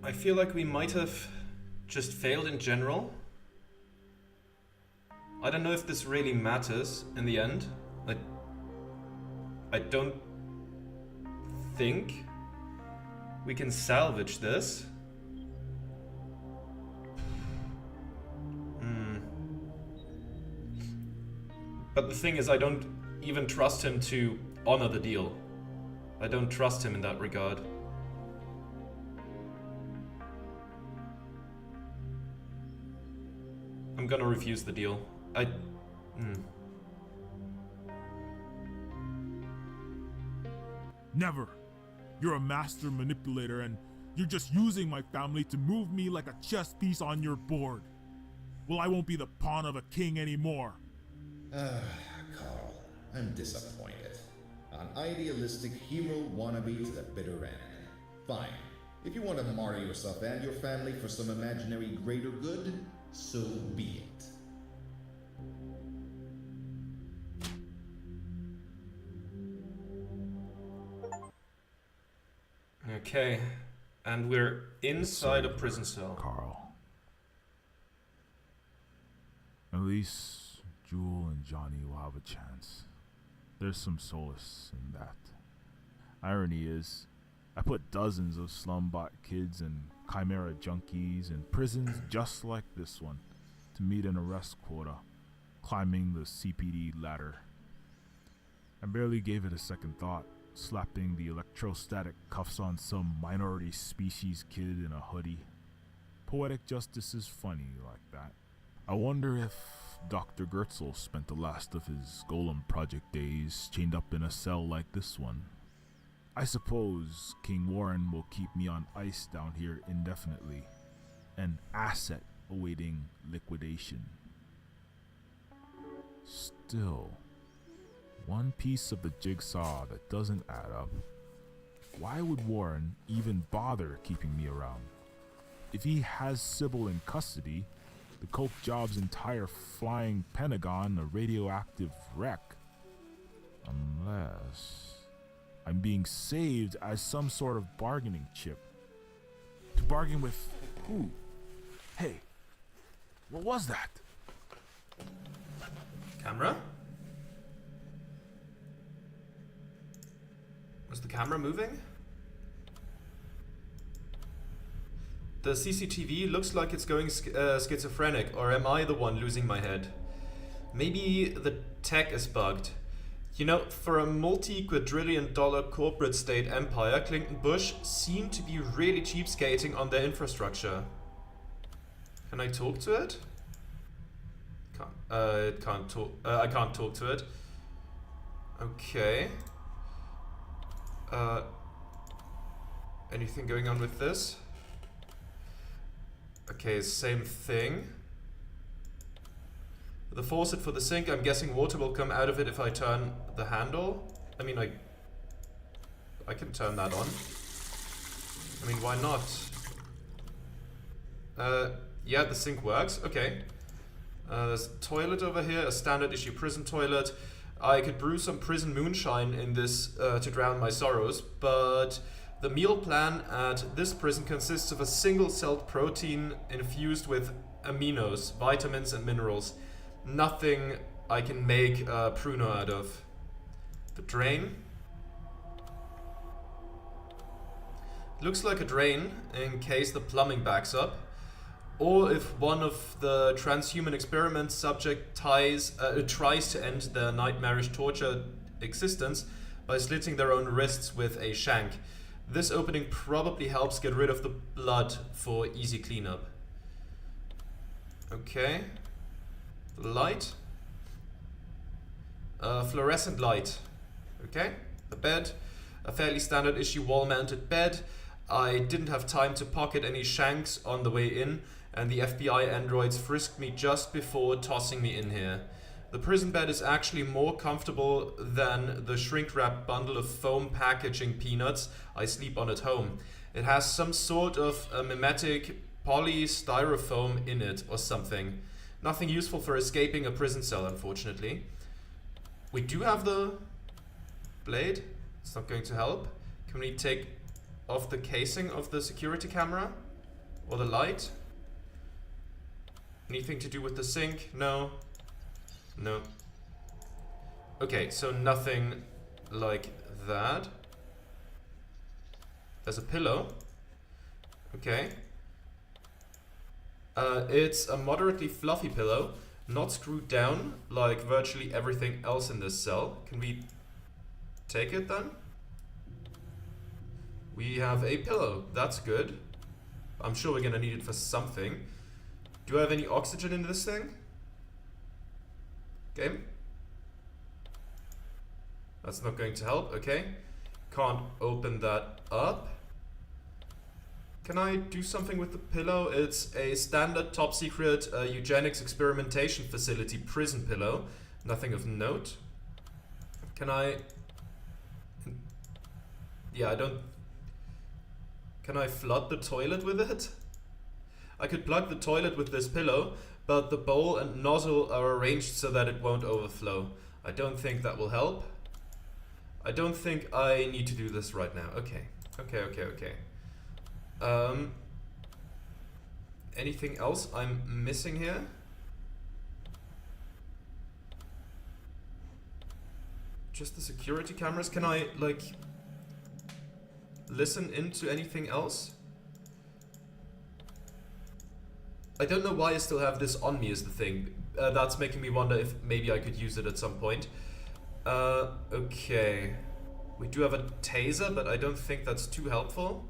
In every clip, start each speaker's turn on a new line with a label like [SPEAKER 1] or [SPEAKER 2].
[SPEAKER 1] I feel like we might have just failed in general. I don't know if this really matters in the end. I don't think we can salvage this. But the thing is, I don't even trust him to honor the deal. I don't trust him in that regard. I'm gonna refuse the deal.
[SPEAKER 2] Never. You're a master manipulator and you're just using my family to move me like a chess piece on your board. Well, I won't be the pawn of a king anymore.
[SPEAKER 3] Carl, I'm disappointed. An idealistic hero wannabe to the bitter end. Fine. If you want to martyr yourself and your family for some imaginary greater good, so be it.
[SPEAKER 1] Okay, and we're inside a prison cell.
[SPEAKER 2] Carl. At least Jewel and Johnny will have a chance. There's some solace in that. Irony is, I put dozens of slumbot kids and chimera junkies in prisons just like this one to meet an arrest quota, climbing the CPD ladder. I barely gave it a second thought, slapping the electrostatic cuffs on some minority species kid in a hoodie. Poetic justice is funny like that. I wonder if Dr. Gertzel spent the last of his Golem project days chained up in a cell like this one. I suppose King Warren will keep me on ice down here indefinitely, an asset awaiting liquidation. Still, one piece of the jigsaw that doesn't add up. Why would Warren even bother keeping me around? If he has Sybil in custody, the Coke job's entire flying Pentagon a radioactive wreck. Unless I'm being saved as some sort of bargaining chip. To bargain with who? Hey, what was that?
[SPEAKER 1] Camera? Was the camera moving? The CCTV looks like it's going schizophrenic, or am I the one losing my head? Maybe the tech is bugged. You know, for a multi-quadrillion-dollar corporate state empire, Clinton Bush seemed to be really cheapskating on their infrastructure. Can I talk to it? It can't talk. I can't talk to it. Okay. Anything going on with this? Okay, same thing. The faucet for the sink, I'm guessing water will come out of it if I turn the handle. I mean, I can turn that on. I mean, why not? Yeah, the sink works. Okay. There's a toilet over here, a standard issue prison toilet. I could brew some prison moonshine in this to drown my sorrows, but the meal plan at this prison consists of a single-celled protein infused with aminos, vitamins and minerals. Nothing I can make pruno out of. The drain. Looks like a drain in case the plumbing backs up. Or if one of the transhuman experiment subject tries to end their nightmarish torture existence by slitting their own wrists with a shank. This opening probably helps get rid of the blood for easy cleanup. Okay. Light. Fluorescent light. Okay. The bed. A fairly standard issue wall-mounted bed. I didn't have time to pocket any shanks on the way in, and the FBI androids frisked me just before tossing me in here. The prison bed is actually more comfortable than the shrink-wrapped bundle of foam packaging peanuts I sleep on at home. It has some sort of a mimetic polystyrofoam in it or something. Nothing useful for escaping a prison cell, unfortunately. We do have the blade. It's not going to help. Can we take off the casing of the security camera? Or the light? Anything to do with the sink? No. No. Okay, so nothing like that. There's a pillow. Okay. It's a moderately fluffy pillow, not screwed down like virtually everything else in this cell. Can we take it then? We have a pillow. That's good. I'm sure we're gonna need it for something. Do I have any oxygen in this thing? Game? That's not going to help. Okay. Can't open that up. Can I do something with the pillow? It's a standard top secret eugenics experimentation facility prison pillow. Nothing of note. Can I... Yeah, I don't... Can I flood the toilet with it? I could plug the toilet with this pillow, but the bowl and nozzle are arranged so that it won't overflow. I don't think that will help. I don't think I need to do this right now. Okay. Anything else I'm missing here? Just the security cameras? Can I, like, listen into anything else? I don't know why I still have this on me is the thing. That's making me wonder if maybe I could use it at some point. Okay. We do have a taser, but I don't think that's too helpful.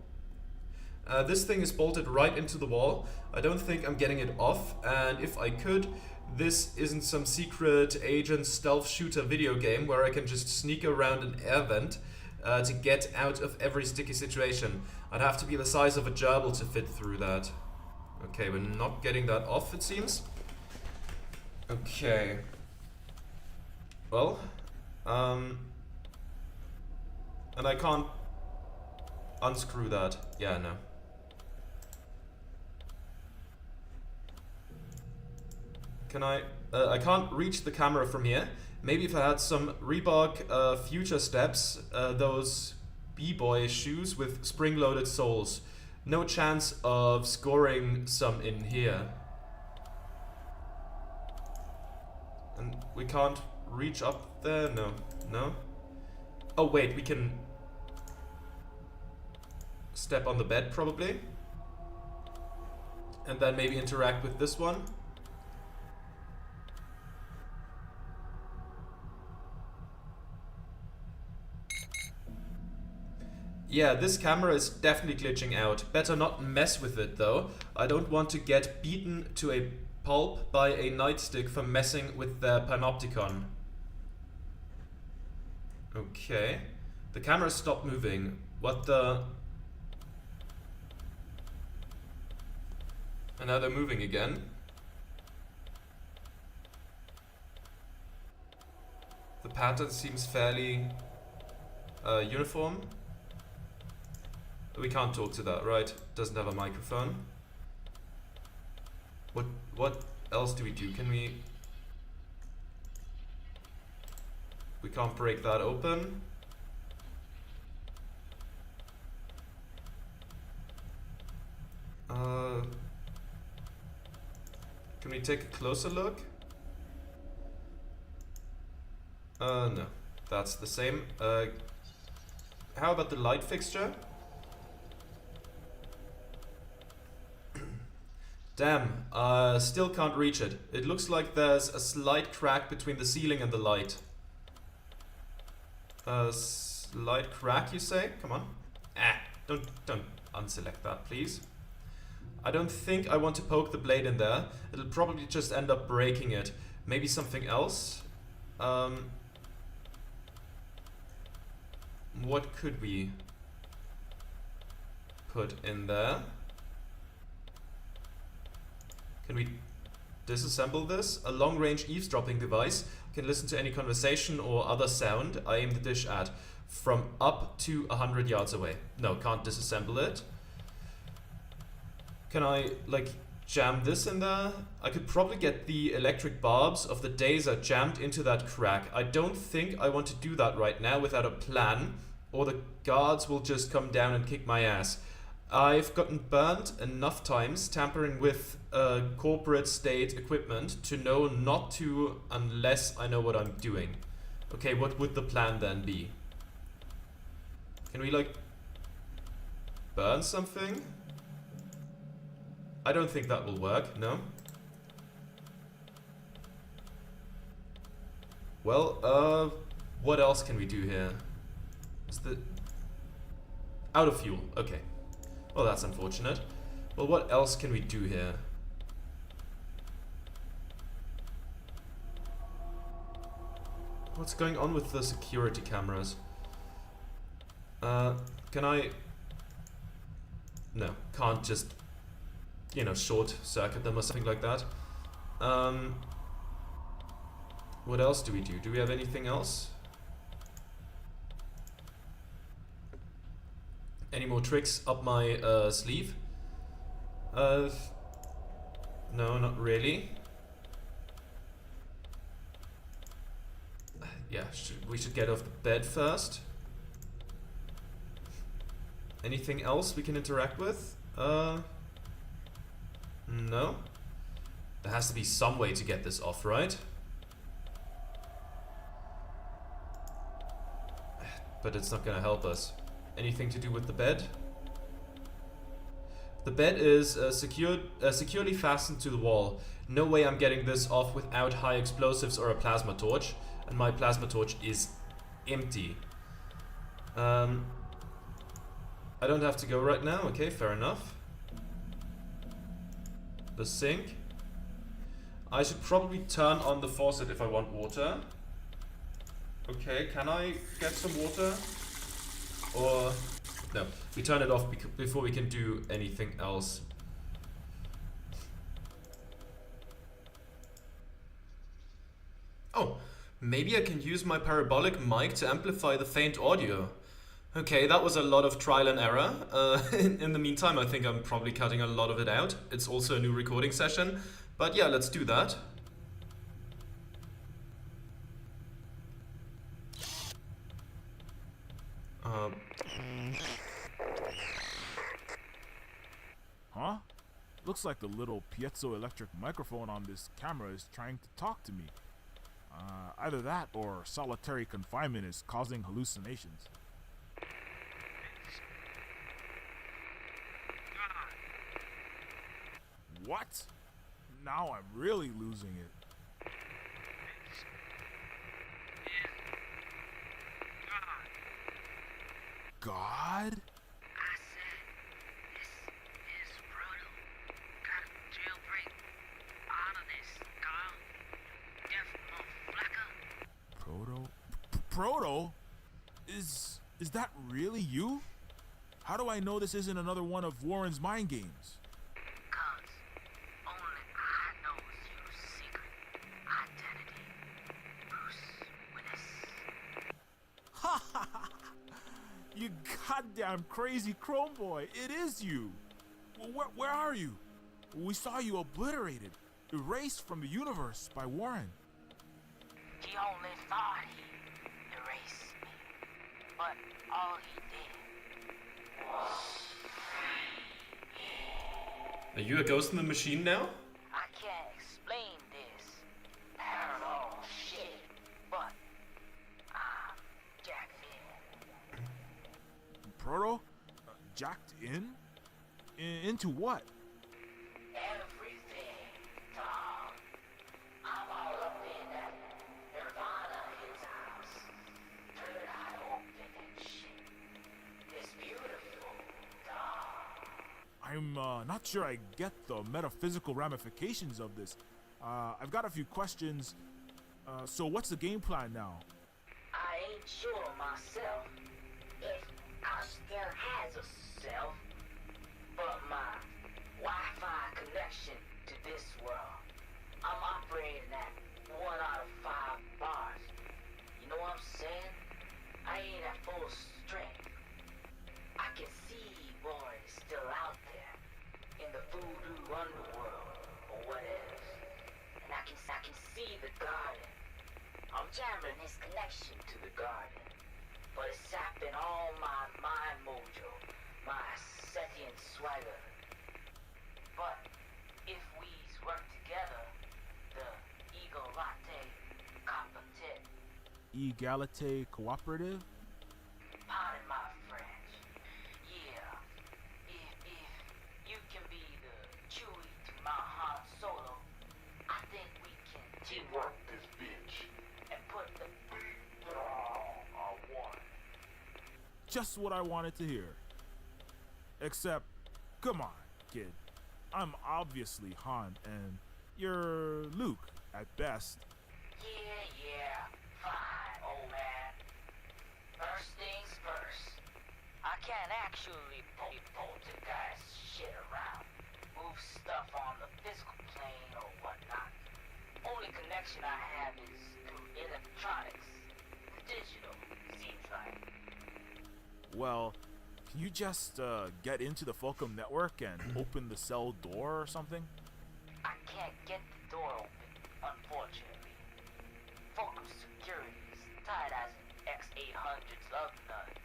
[SPEAKER 1] This thing is bolted right into the wall. I don't think I'm getting it off, and if I could, this isn't some secret agent stealth shooter video game where I can just sneak around an air vent to get out of every sticky situation. I'd have to be the size of a gerbil to fit through that. Okay, we're not getting that off, it seems. Okay. Well, and I can't unscrew that. Yeah, no. Can I can't reach the camera from here. Maybe if I had some Reebok Future Steps, those B-boy shoes with spring-loaded soles. No chance of scoring some in here. And we can't reach up there? No. No? Oh wait, we can step on the bed probably. And then maybe interact with this one. Yeah, this camera is definitely glitching out. Better not mess with it though. I don't want to get beaten to a pulp by a nightstick for messing with their panopticon. Okay. The camera stopped moving. What the... And now they're moving again. The pattern seems fairly uniform. We can't talk to that, right? Doesn't have a microphone. What else do we do? Can we... We can't break that open. Can we take a closer look? No. That's the same. How about the light fixture? Damn, still can't reach it. It looks like there's a slight crack between the ceiling and the light. Slight crack, you say? Come on. Don't unselect that, please. I don't think I want to poke the blade in there. It'll probably just end up breaking it. Maybe something else? What could we put in there? Can we disassemble this? A long-range eavesdropping device can listen to any conversation or other sound I aim the dish at from up to 100 yards away. No, can't disassemble it. Can I, like, jam this in there? I could probably get the electric barbs of the daser jammed into that crack. I don't think I want to do that right now without a plan, or the guards will just come down and kick my ass. I've gotten burned enough times tampering with corporate state equipment to know not to unless I know what I'm doing. Okay, what would the plan then be? Can we, like, burn something? I don't think that will work, no? Well, what else can we do here? Is the... Out of fuel, okay. Well, that's unfortunate. Well, what else can we do here? What's going on with the security cameras? Can I... No, can't just, you know, short circuit them or something like that. What else do we do? Do we have anything else? Any more tricks up my sleeve? No, not really. Yeah, we should get off the bed first. Anything else we can interact with? No. There has to be some way to get this off, right? But it's not gonna help us. Anything to do with the bed? The bed is securely fastened to the wall. No way I'm getting this off without high explosives or a plasma torch. And my plasma torch is empty. I don't have to go right now. Okay, fair enough. The sink. I should probably turn on the faucet if I want water. Okay, can I get some water? Or... no, we turn it off before we can do anything else. Oh, maybe I can use my parabolic mic to amplify the faint audio. Okay, that was a lot of trial and error. In the meantime, I think I'm probably cutting a lot of it out. It's also a new recording session. But yeah, let's do that.
[SPEAKER 2] Huh? Looks like the little piezoelectric microphone on this camera is trying to talk to me. Either that or solitary confinement is causing hallucinations. What? Now I'm really losing it. God?
[SPEAKER 4] I said, this is brutal. Gotta jailbreak out of this, Carl. Death motherfucker.
[SPEAKER 2] Proto? Is that really you? How do I know this isn't another one of Warren's mind games?
[SPEAKER 4] Cause only I know your secret identity, Bruce Willis.
[SPEAKER 2] You goddamn crazy Chrome boy! It is you. Where are you? We saw you obliterated, erased from the universe by Warren.
[SPEAKER 4] He only thought he erased me, but all he did was
[SPEAKER 1] Are you a ghost in the machine now?
[SPEAKER 4] I can't explain this paranormal shit, but I'm jacked in.
[SPEAKER 2] Proto? Jacked in? Into what?
[SPEAKER 4] Everything, dog. I'm all up in that Nirvana his house. Third eye open and shit. It's beautiful, dog.
[SPEAKER 2] I'm not sure I get the metaphysical ramifications of this. I've got a few questions. So what's the game plan now?
[SPEAKER 4] I ain't sure myself if I still has a self, but my Wi-Fi connection to this world, I'm operating at 1 out of 5 bars. You know what I'm saying? I ain't at full strength. I can see Warren is still out there in the voodoo underworld or whatever, and I can see the garden. I'm jamming his connection to the garden, but it's sapping all my mind mojo, my Setian swagger. But if we work together, the Eagle Latte Competent.
[SPEAKER 2] Egalite Cooperative?
[SPEAKER 4] Pardon my French. Yeah. If you can be the Chewie to my Han Solo, I think we can teamwork this bitch and put the beat down on one.
[SPEAKER 2] Just what I wanted to hear. Except, come on, kid. I'm obviously Han, and you're Luke at best.
[SPEAKER 4] Yeah, fine, old man. First things first. I can't actually poltergeist shit around, move stuff on the physical plane or whatnot. Only connection I have is through electronics. Digital, seems like.
[SPEAKER 2] Well, can you just get into the Fulcrum network and open the cell door or something?
[SPEAKER 4] I can't get the door open, unfortunately. Fulcrum security is tight as an X-800's love nuts.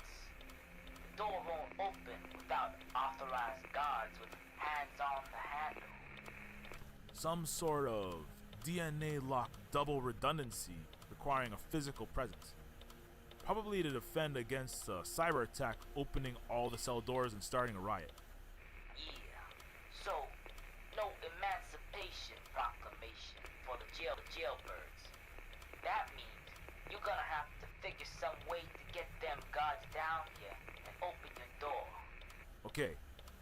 [SPEAKER 4] The door won't open without authorized guards with hands on the handle.
[SPEAKER 2] Some sort of DNA lock double redundancy requiring a physical presence. Probably to defend against a cyber attack opening all the cell doors and starting a riot.
[SPEAKER 4] Yeah. So, no emancipation proclamation for the jailbirds. That means you're gonna have to figure some way to get them guards down here and open your door.
[SPEAKER 2] Okay,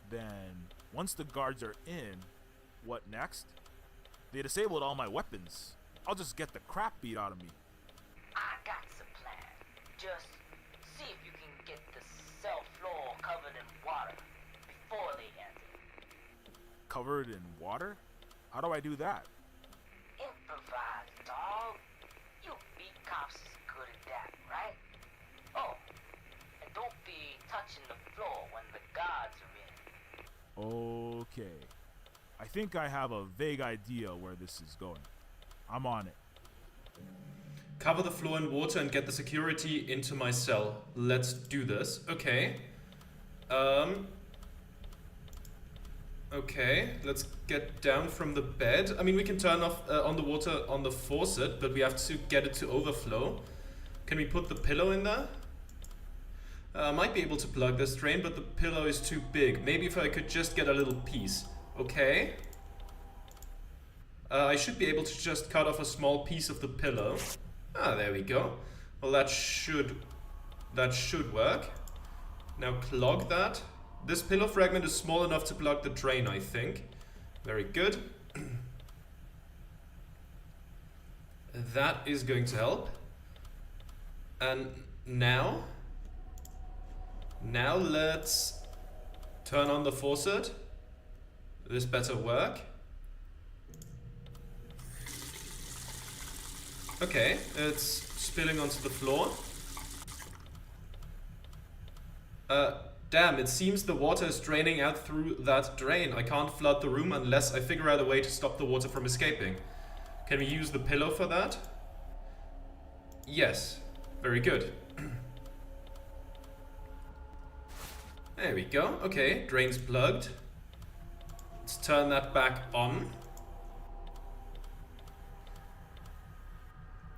[SPEAKER 2] then once the guards are in, what next? They disabled all my weapons. I'll just get the crap beat out of me.
[SPEAKER 4] I got a plan. Just see if you can get the cell floor covered in water before they enter.
[SPEAKER 2] Covered in water? How do I do that?
[SPEAKER 4] Improvise, dog. You beat cops is good at that, right? Oh, and don't be touching the floor when the guards are in.
[SPEAKER 2] Okay. I think I have a vague idea where this is going. I'm on it.
[SPEAKER 1] Cover the floor in water and get the security into my cell. Let's do this. Okay. Okay, let's get down from the bed. I mean, we can turn off on the water on the faucet, but we have to get it to overflow. Can we put the pillow in there? Might be able to plug this drain, but the pillow is too big. Maybe if I could just get a little piece. Okay. I should be able to just cut off a small piece of the pillow. Ah, there we go. Well, that should work. Now clog that. This pillow fragment is small enough to plug the drain, I think. Very good. That is going to help. And now let's turn on the faucet. This better work. Okay, it's spilling onto the floor. Damn, it seems the water is draining out through that drain. I can't flood the room unless I figure out a way to stop the water from escaping. Can we use the pillow for that? Yes. Very good. There we go. Okay, drain's plugged. Let's turn that back on.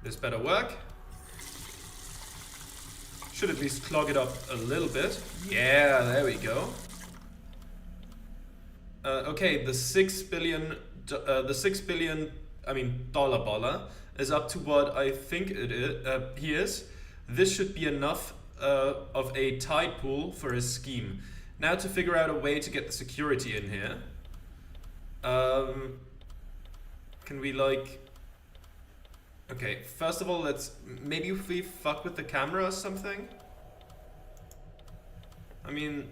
[SPEAKER 1] This better work. Should at least clog it up a little bit. Yeah, there we go. Okay, the $6 billion dollar baller is up to what I think it is. He is. This should be enough of a tide pool for his scheme. Now to figure out a way to get the security in here. Can we like... Okay, first of all, maybe if we fuck with the camera or something? I mean,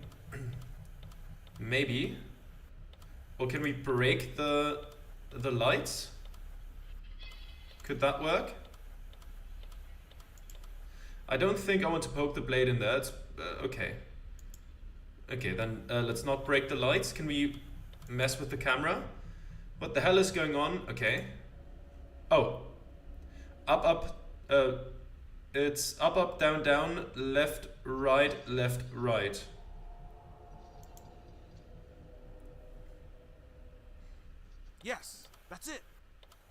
[SPEAKER 1] maybe. Or can we break the lights? Could that work? I don't think I want to poke the blade in there. It's, okay. Okay, then let's not break the lights. Can we mess with the camera? What the hell is going on? Okay. Oh. Up, it's up, down, left, right.
[SPEAKER 2] Yes, that's it.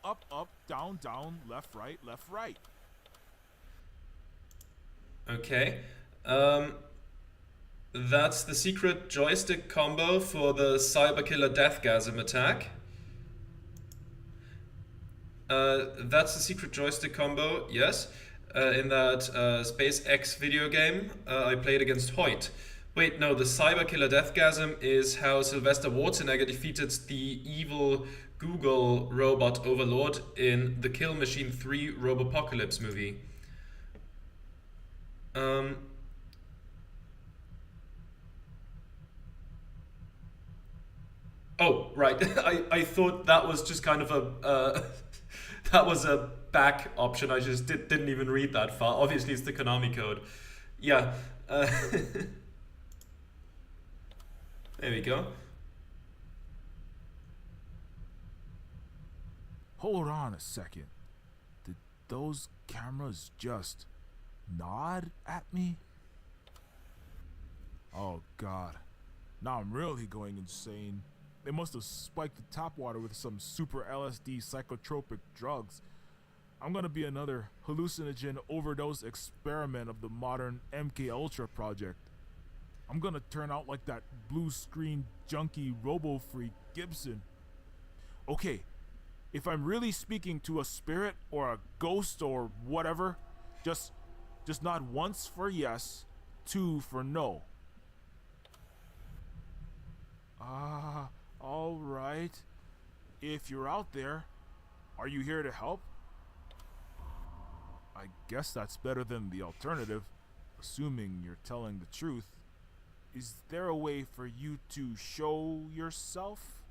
[SPEAKER 2] Up, up, down, down, left, right, left, right.
[SPEAKER 1] Okay. That's the secret joystick combo for the Cyberkiller Deathgasm attack. That's the secret joystick combo, yes. In that SpaceX video game I played against Hoyt. Wait, no, the Cyberkiller Deathgasm is how Sylvester Schwarzenegger defeated the evil Google robot overlord in the Kill Machine 3 Robopocalypse movie. Oh, right. I thought that was just kind of a that was a back option. I just didn't even read that far. Obviously, it's the Konami code. Yeah. There we go.
[SPEAKER 2] Hold on a second. Did those cameras just nod at me? Oh god. Now I'm really going insane. They must have spiked the tap water with some super LSD psychotropic drugs. I'm gonna be another hallucinogen overdose experiment of the modern MK Ultra project. I'm gonna turn out like that blue screen junkie robo-freak Gibson. Okay, if I'm really speaking to a spirit or a ghost or whatever, just nod once for yes, two for no. All right. If you're out there, are you here to help? I guess that's better than the alternative, assuming you're telling the truth. Is there a way for you to show yourself?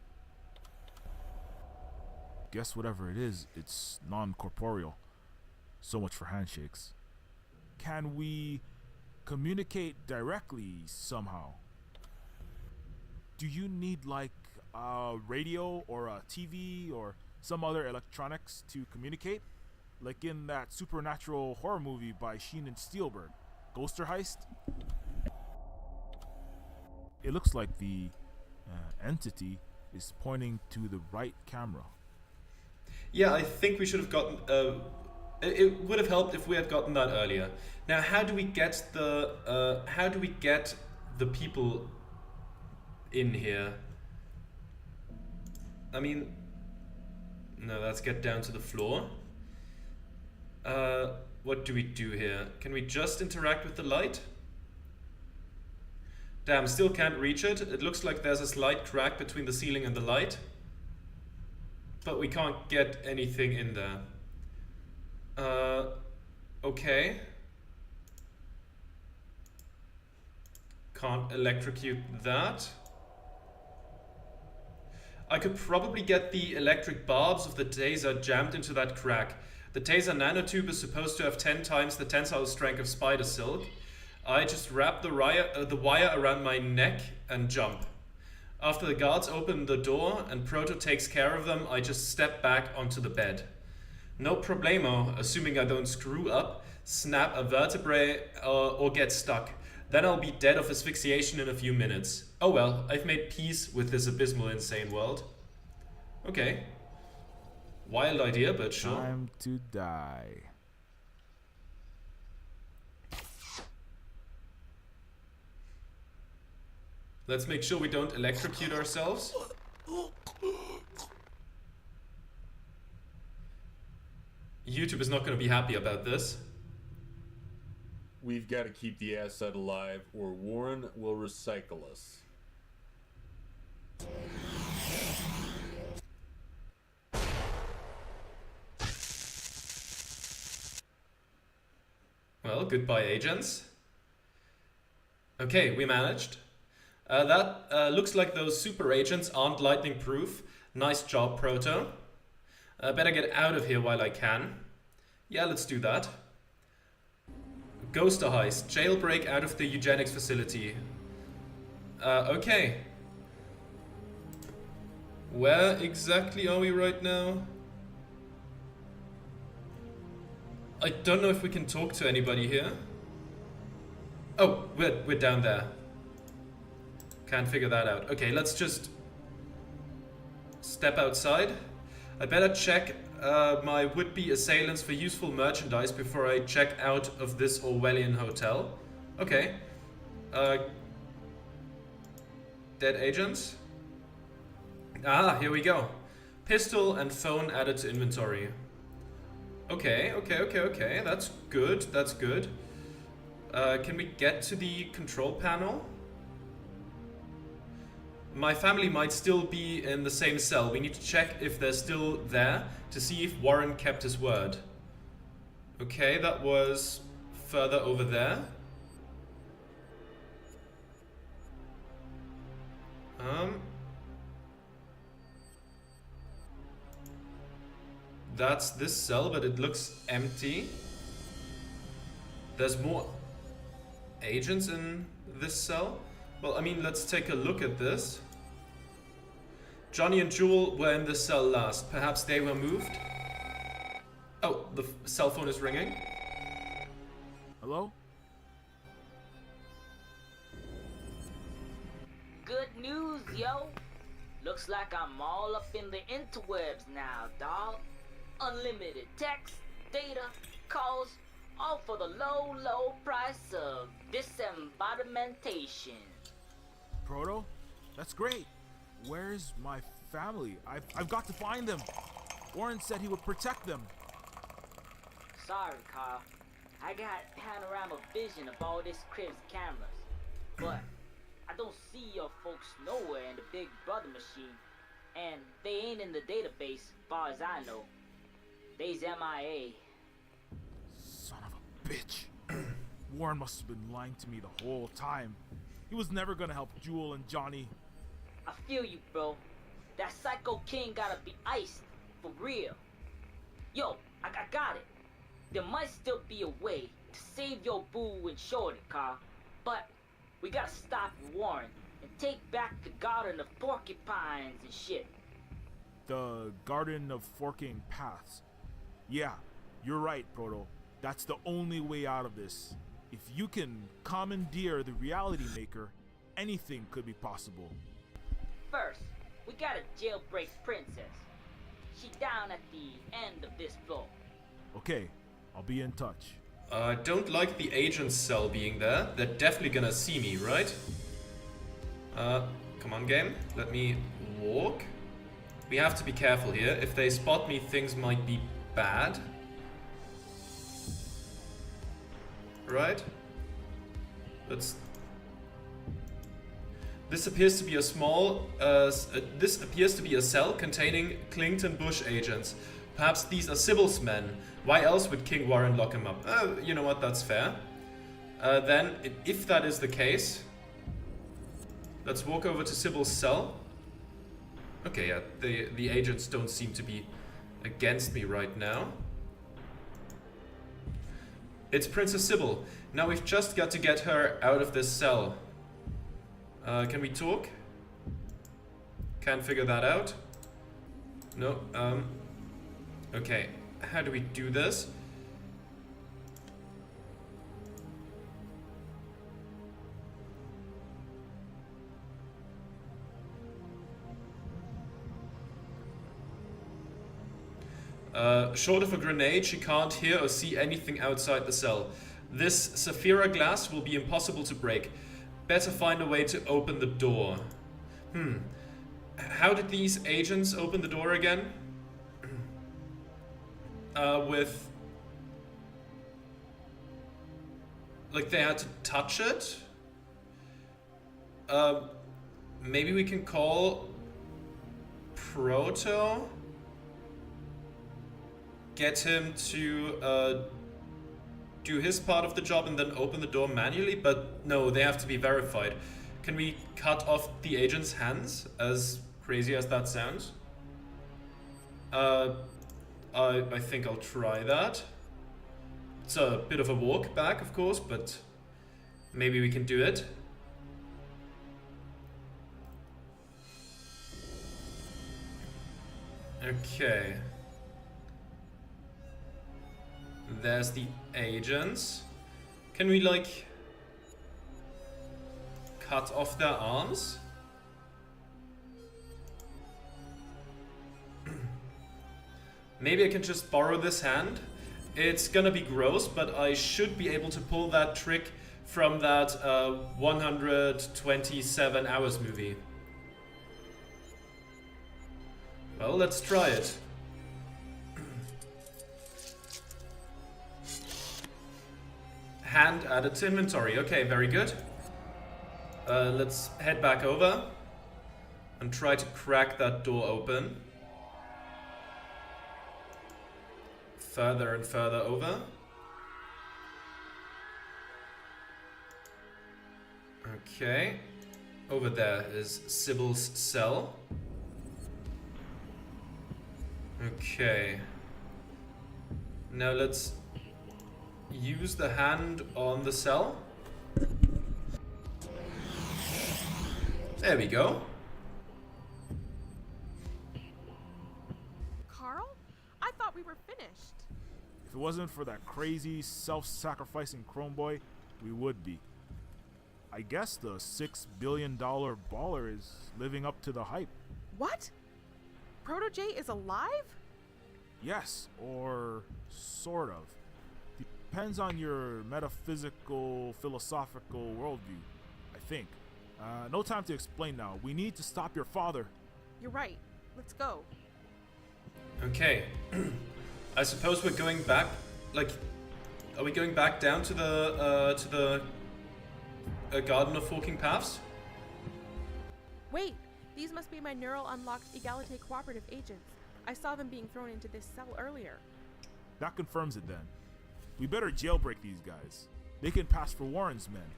[SPEAKER 2] Guess whatever it is, it's non-corporeal. So much for handshakes. Can we communicate directly somehow? Do you need like a radio or a TV or some other electronics to communicate? Like in that supernatural horror movie by Sheen and Spielberg, Ghoster Heist? It looks like the entity is pointing to the right camera.
[SPEAKER 1] Yeah, I think we should have gotten. It would have helped if we had gotten that earlier. Now, how do we get the people in here? I mean, no, let's get down to the floor. What do we do here? Can we just interact with the light? Damn, still can't reach it. It looks like there's a slight crack between the ceiling and the light. But we can't get anything in there. Okay. Can't electrocute that. I could probably get the electric barbs of the taser jammed into that crack. The taser nanotube is supposed to have 10 times the tensile strength of spider silk. I just wrap the wire around my neck and jump. After the guards open the door and Proto takes care of them, I just step back onto the bed. No problemo, assuming I don't screw up, snap a vertebrae, or get stuck. Then I'll be dead of asphyxiation in a few minutes. Oh well, I've made peace with this abysmal, insane world. Okay. Wild idea, but sure.
[SPEAKER 2] Time to die.
[SPEAKER 1] Let's make sure we don't electrocute ourselves. YouTube is not going to be happy about this.
[SPEAKER 5] We've got to keep the asset alive, or Warren will recycle us.
[SPEAKER 1] Well, goodbye, agents. Okay, we managed. That looks like those super agents aren't lightning proof. Nice job, Proto. Better get out of here while I can. Yeah, let's do that. Ghoster heist. Jailbreak out of the eugenics facility. Okay. Where exactly are we right now? I don't know if we can talk to anybody here. Oh, we're down there. Can't figure that out. Okay, let's just step outside. I better check my would-be assailants for useful merchandise before I check out of this Orwellian hotel. Okay. Dead agents. Ah, here we go. Pistol and phone added to inventory. Okay. That's good. That's good. Can we get to the control panel? My family might still be in the same cell. We need to check if they're still there to see if Warren kept his word. Okay, that was further over there. That's this cell, but it looks empty. There's more agents in this cell. Well, I mean, let's take a look at this. Johnny and Jewel were in this cell last. Perhaps they were moved? Oh, the cell phone is ringing.
[SPEAKER 2] Hello?
[SPEAKER 4] Good news, yo. Looks like I'm all up in the interwebs now, dawg. Unlimited text, data, calls, all for the low, low price of disembodimentation.
[SPEAKER 2] Proto? That's great. Where's my family? I've got to find them. Warren said he would protect them.
[SPEAKER 4] Sorry, Carl. I got panorama vision of all this crib's cameras. But I don't see your folks nowhere in the Big Brother machine. And they ain't in the database, far as I know. They's MIA.
[SPEAKER 2] Son of a bitch. Warren must have been lying to me the whole time. He was never gonna help Jewel and Johnny.
[SPEAKER 4] I feel you, bro. That Psycho King gotta be iced. For real. Yo, I got it. There might still be a way to save your boo and Shorty, Carl. But we gotta stop Warren and take back the Garden of Porcupines and shit.
[SPEAKER 2] The Garden of Forking Paths. Yeah, you're right, Proto. That's the only way out of this. If you can commandeer the Reality Maker, anything could be possible.
[SPEAKER 4] First, we gotta jailbreak Princess. She down at the end of this floor.
[SPEAKER 2] Okay, I'll be in touch.
[SPEAKER 1] I don't like the agent's cell being there. They're definitely gonna see me, right? Come on, game. Let me walk. We have to be careful here. If they spot me, things might be bad. Right? This appears to be a small. This appears to be a cell containing Clington Bush agents. Perhaps these are Sybil's men. Why else would King Warren lock him up? You know what? That's fair. Then, if that is the case, let's walk over to Sybil's cell. Okay, yeah, the agents don't seem to be against me right now. It's Princess Sybil. Now we've just got to get her out of this cell. Can we talk? Can't figure that out. No, okay. How do we do this? Short of a grenade, she can't hear or see anything outside the cell. This Saphira glass will be impossible to break. Better find a way to open the door. How did these agents open the door again? With... like they had to touch it? Maybe we can call Proto? Get him to do his part of the job and then open the door manually, but no, they have to be verified. Can we cut off the agent's hands, as crazy as that sounds? I think I'll try that. It's a bit of a walk back, of course, but maybe we can do it. Okay. There's the agents. Can we, like, cut off their arms? Maybe I can just borrow this hand. It's gonna be gross, but I should be able to pull that trick from that 127 hours movie. Well, let's try it. Hand added to inventory. Okay, very good. Let's head back over and try to crack that door open. Further and further over. Okay. Over there is Sybil's cell. Okay. Now let's use the hand on the cell. There we go.
[SPEAKER 6] Carl? I thought we were finished.
[SPEAKER 2] If it wasn't for that crazy, self-sacrificing Chrome Boy, we would be. I guess the $6 billion baller is living up to the hype.
[SPEAKER 6] What? Proto J is alive?
[SPEAKER 2] Yes, or sort of. Depends on your metaphysical, philosophical worldview, I think. No time to explain now. We need to stop your father.
[SPEAKER 6] You're right. Let's go.
[SPEAKER 1] Okay. I suppose we're going back. Like, are we going back down to the Garden of Forking Paths?
[SPEAKER 6] Wait, these must be my neural unlocked Egalite cooperative agents. I saw them being thrown into this cell earlier.
[SPEAKER 2] That confirms it then. We better jailbreak these guys. They can pass for Warren's men.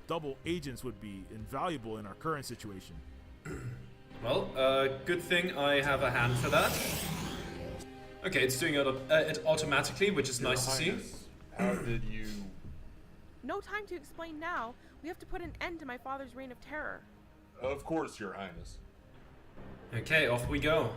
[SPEAKER 2] Double agents would be invaluable in our current situation.
[SPEAKER 1] Well, good thing I have a hand for that. Okay, it's doing it automatically, which is nice to see.
[SPEAKER 5] How did you...
[SPEAKER 6] No time to explain now. We have to put an end to my father's reign of terror.
[SPEAKER 5] Of course, Your Highness.
[SPEAKER 1] Okay, off we go.